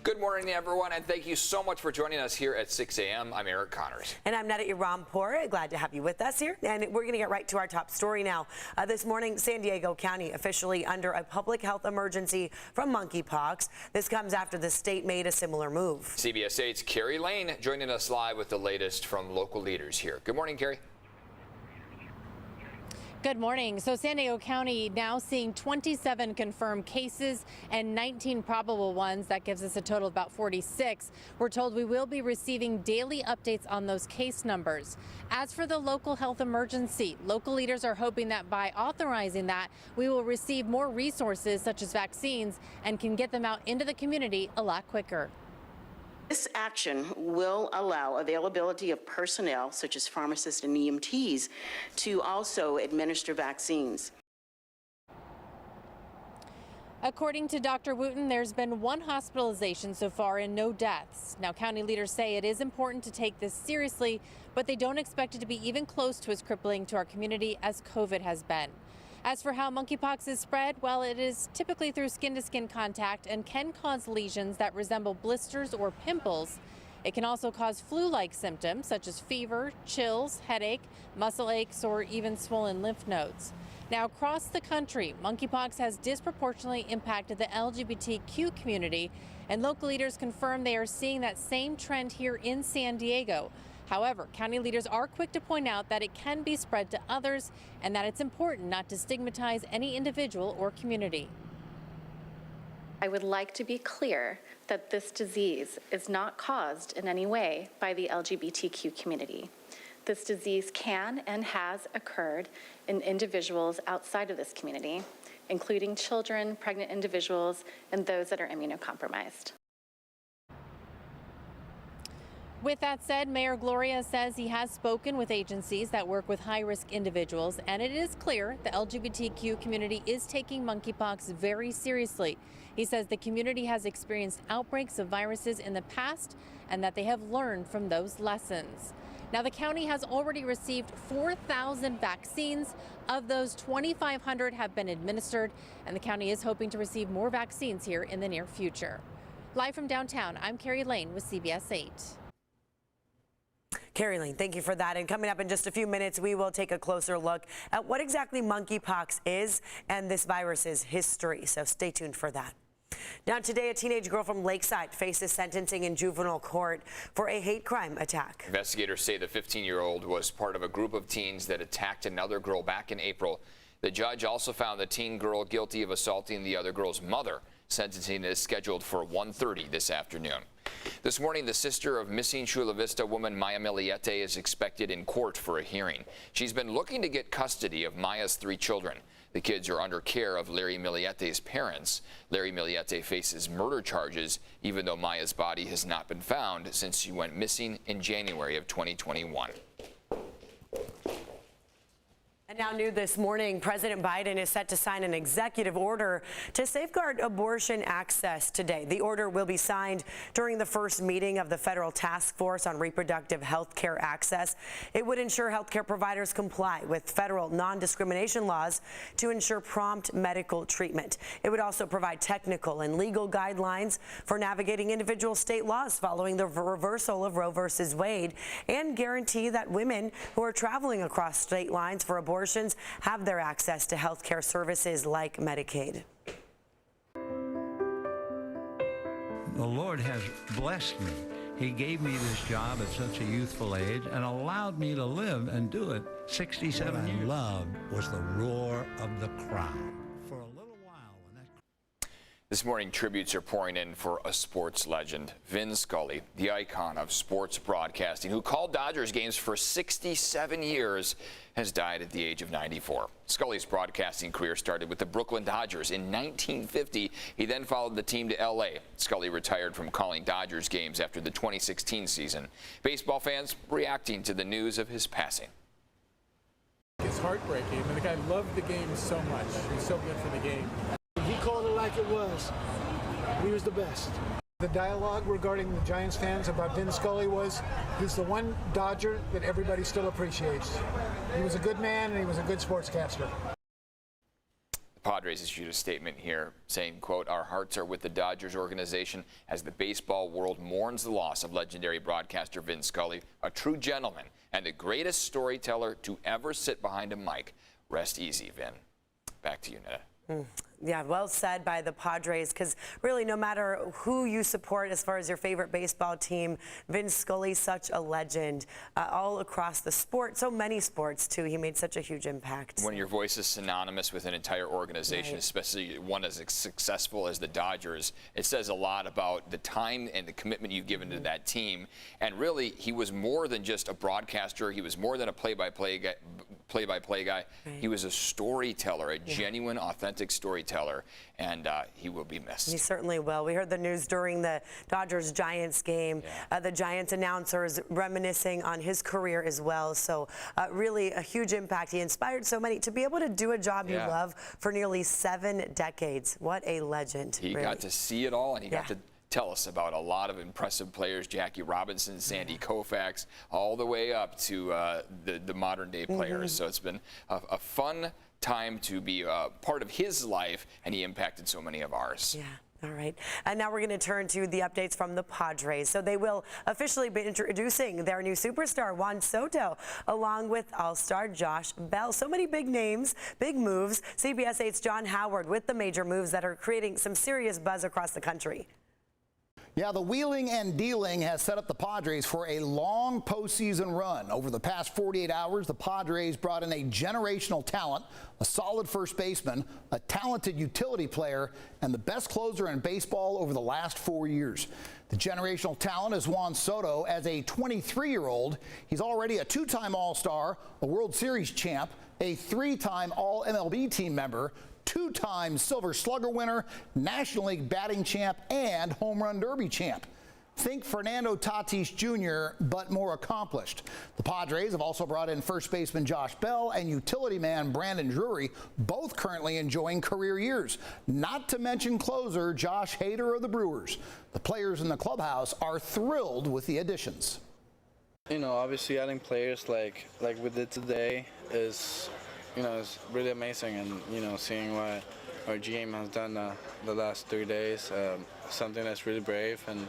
Good morning, everyone, and thank you so much for joining us here at 6 a.m. I'm Eric Connors. And I'm Nada Irampour. Glad to have you with us here. And we're going to get right to our top story now. This morning, San Diego County officially under a public health emergency from monkeypox. This comes after the state made a similar move. CBS 8's Carrie Lane joining us live with the latest from local leaders here. Good morning, Carrie. Good morning. So San Diego County now seeing 27 confirmed cases and 19 probable ones. That gives us a total of about 46. We're told we will be receiving daily updates on those case numbers. As for the local health emergency, local leaders are hoping that by authorizing that, we will receive more resources such as vaccines and can get them out into the community a lot quicker. This action will allow availability of personnel, such as pharmacists and EMTs, to also administer vaccines. According to Dr. Wooten, there's been one hospitalization so far and no deaths. Now, county leaders say it is important to take this seriously, but they don't expect it to be even close to as crippling to our community as COVID has been. As for how monkeypox is spread, well, it is typically through skin-to-skin contact and can cause lesions that resemble blisters or pimples. It can also cause flu-like symptoms such as fever, chills, headache, muscle aches, or even swollen lymph nodes. Now, across the country, monkeypox has disproportionately impacted the LGBTQ community, and local leaders confirm they are seeing that same trend here in San Diego. However, county leaders are quick to point out that it can be spread to others and that it's important not to stigmatize any individual or community. I would like to be clear that this disease is not caused in any way by the LGBTQ community. This disease can and has occurred in individuals outside of this community, including children, pregnant individuals, and those that are immunocompromised. With that said, Mayor Gloria says he has spoken with agencies that work with high-risk individuals, and it is clear the LGBTQ community is taking monkeypox very seriously. He says the community has experienced outbreaks of viruses in the past and that they have learned from those lessons. Now, the county has already received 4,000 vaccines. Of those, 2,500 have been administered, and the county is hoping to receive more vaccines here in the near future. Live from downtown, I'm Carrie Lane with CBS 8. Carrie Lane, thank you for that. And coming up in just a few minutes, we will take a closer look at what exactly monkeypox is and this virus's history. So stay tuned for that. Now, today, a teenage girl from Lakeside faces sentencing in juvenile court for a hate crime attack. Investigators say the 15-year-old was part of a group of teens that attacked another girl back in April. The judge also found the teen girl guilty of assaulting the other girl's mother. Sentencing is scheduled for 1:30 this afternoon. This morning, the sister of missing Chula Vista woman Maya Miliete is expected in court for a hearing. She's been looking to get custody of Maya's 3 children. The kids are under care of Larry Miliete's parents. Larry Miliete faces murder charges, even though Maya's body has not been found since she went missing in January of 2021. And now new this morning, President Biden is set to sign an executive order to safeguard abortion access today. The order will be signed during the first meeting of the Federal Task Force on Reproductive Health Care Access. It would ensure health care providers comply with federal non-discrimination laws to ensure prompt medical treatment. It would also provide technical and legal guidelines for navigating individual state laws following the reversal of Roe v. Wade and guarantee that women who are traveling across state lines for abortions have their access to health care services like Medicaid. The Lord has blessed me. He gave me this job at such a youthful age and allowed me to live and do it 67 years. What I loved was the roar of the crowd. For a little while, when that... This morning, tributes are pouring in for a sports legend, Vin Scully, the icon of sports broadcasting, who called Dodgers games for 67 years, has died at the age of 94. Scully's broadcasting career started with the Brooklyn Dodgers in 1950. He then followed the team to L.A. Scully retired from calling Dodgers games after the 2016 season. Baseball fans reacting to the news of his passing. It's heartbreaking. I mean, the guy loved the game so much. He was so good for the game. He called it like it was. He was the best. The dialogue regarding the Giants fans about Vin Scully was, he's the one Dodger that everybody still appreciates. He was a good man and he was a good sportscaster. Padres issued a statement here saying, quote, "Our hearts are with the Dodgers organization as the baseball world mourns the loss of legendary broadcaster Vin Scully, a true gentleman and the greatest storyteller to ever sit behind a mic. Rest easy, Vin." Back to you, Netta. Yeah, well said by the Padres, because really no matter who you support as far as your favorite baseball team, Vin Scully, such a legend all across the sport, so many sports too. He made such a huge impact. When your voice is synonymous with an entire organization, especially one as successful as the Dodgers, it says a lot about the time and the commitment you've given to that team. And really, he was more than just a broadcaster. He was more than a play-by-play guy. He was a storyteller, a genuine, authentic storyteller, and he will be missed. He certainly will. We heard the news during the Dodgers-Giants game. The Giants announcers reminiscing on his career as well. So really a huge impact. He inspired so many to be able to do a job you love for nearly 7 decades. What a legend. He really got to see it all, and he got to tell us about a lot of impressive players, Jackie Robinson, Sandy Koufax, all the way up to the modern day players. So it's been a fun time to be part of his life, and he impacted so many of ours. All right. And now we're going to turn to the updates from the Padres. So they will officially be introducing their new superstar, Juan Soto, along with All-Star Josh Bell. So many big names, big moves. CBS 8's John Howard with the major moves that are creating some serious buzz across the country. Yeah, the wheeling and dealing has set up the Padres for a long postseason run. Over the past 48 hours, the Padres brought in a generational talent, a solid first baseman, a talented utility player, and the best closer in baseball over the last 4 years. The generational talent is Juan Soto. As a 23-year-old, he's already a 2-time All-Star, a World Series champ, a 3-time All-MLB team member, 2-time Silver Slugger winner, National League batting champ, and Home Run Derby champ. Think Fernando Tatis Jr., but more accomplished. The Padres have also brought in first baseman Josh Bell and utility man Brandon Drury, both currently enjoying career years. Not to mention closer Josh Hader of the Brewers. The players in the clubhouse are thrilled with the additions. You know, obviously adding players like we did today is, you know, it's really amazing, and you know, seeing what our GM has done the last 3 days, something that's really brave, and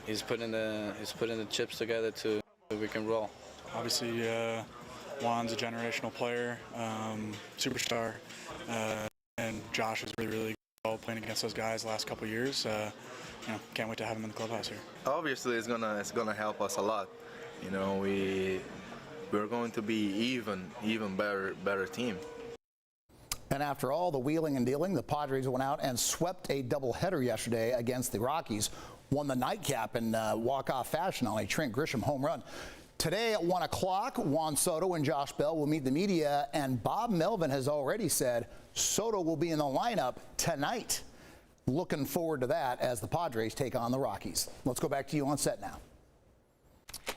he's putting the chips together so we can roll. Obviously, Juan's a generational player, superstar, and Josh was really well playing against those guys the last couple of years. You know, can't wait to have him in the clubhouse here. Obviously, it's gonna help us a lot. You know, we're going to be even better team. And after all the wheeling and dealing, the Padres went out and swept a doubleheader yesterday against the Rockies, won the nightcap in walk-off fashion on a Trent Grisham home run. Today at 1 o'clock, Juan Soto and Josh Bell will meet the media, and Bob Melvin has already said Soto will be in the lineup tonight. Looking forward to that as the Padres take on the Rockies. Let's go back to you on set now.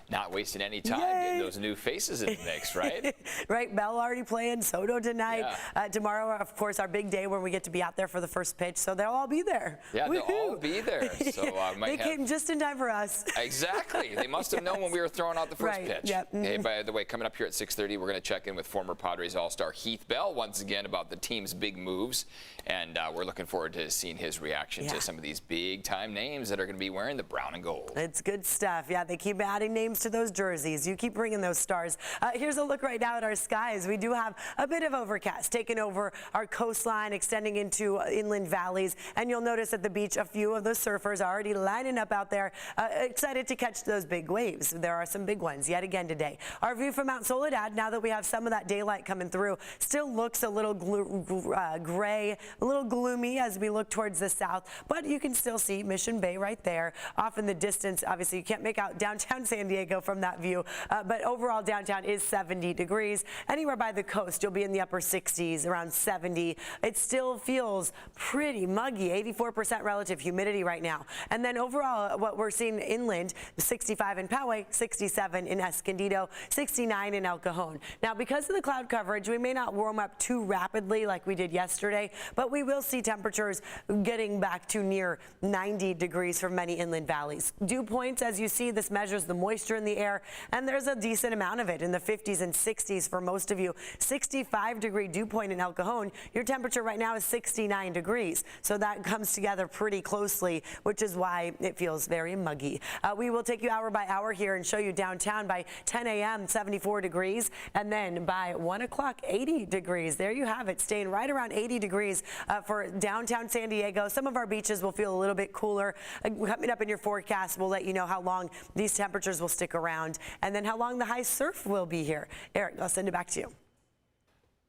Not wasting any time getting those new faces in the mix, right? Right, Bell already playing, Soto tonight. Tomorrow, of course, our big day when we get to be out there for the first pitch, so they'll all be there. Yeah, they'll all be there. So they came just in time for us. Exactly. They must have known when we were throwing out the first pitch. Hey, by the way, coming up here at 6:30, we're going to check in with former Padres All-Star Heath Bell once again about the team's big moves, and we're looking forward to seeing his reaction to some of these big-time names that are going to be wearing the brown and gold. It's good stuff. Yeah, they keep adding names to those jerseys. You keep bringing those stars. Here's a look right now at our skies. We do have a bit of overcast taking over our coastline, extending into inland valleys. And you'll notice at the beach, a few of the surfers are already lining up out there, excited to catch those big waves. There are some big ones yet again today. Our view from Mount Soledad, now that we have some of that daylight coming through, still looks a little gray, a little gloomy as we look towards the south. But you can still see Mission Bay right there. Off in the distance, obviously, you can't make out downtown San Diego from that view. But overall, downtown is 70 degrees. Anywhere by the coast, you'll be in the upper 60s, around 70. It still feels pretty muggy, 84% relative humidity right now. And then overall, what we're seeing inland, 65 in Poway, 67 in Escondido, 69 in El Cajon. Now, because of the cloud coverage, we may not warm up too rapidly like we did yesterday, but we will see temperatures getting back to near 90 degrees for many inland valleys. Dew points, as you see, this measures the moisture in in the air, and there's a decent amount of it in the 50s and 60s for most of you. 65-degree dew point in El Cajon. Your temperature right now is 69 degrees, so that comes together pretty closely, which is why it feels very muggy. We will take you hour by hour here and show you downtown by 10 a.m. 74 degrees, and then by 1 o'clock 80 degrees. There you have it, staying right around 80 degrees for downtown San Diego. Some of our beaches will feel a little bit cooler. Coming up in your forecast, we'll let you know how long these temperatures will stick around and then how long the high surf will be here. Eric, I'll send it back to you.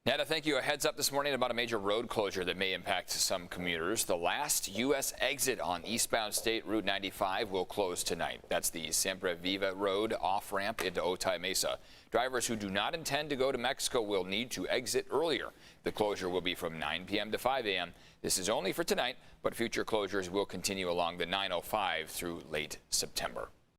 Nada, thank you. A heads up this morning about a major road closure that may impact some commuters. The last U.S. exit on eastbound State Route 95 will close tonight. That's the Siempre Viva Road off-ramp into Otay Mesa. Drivers who do not intend to go to Mexico will need to exit earlier. The closure will be from 9 p.m. to 5 a.m. This is only for tonight, but future closures will continue along the 905 through late September.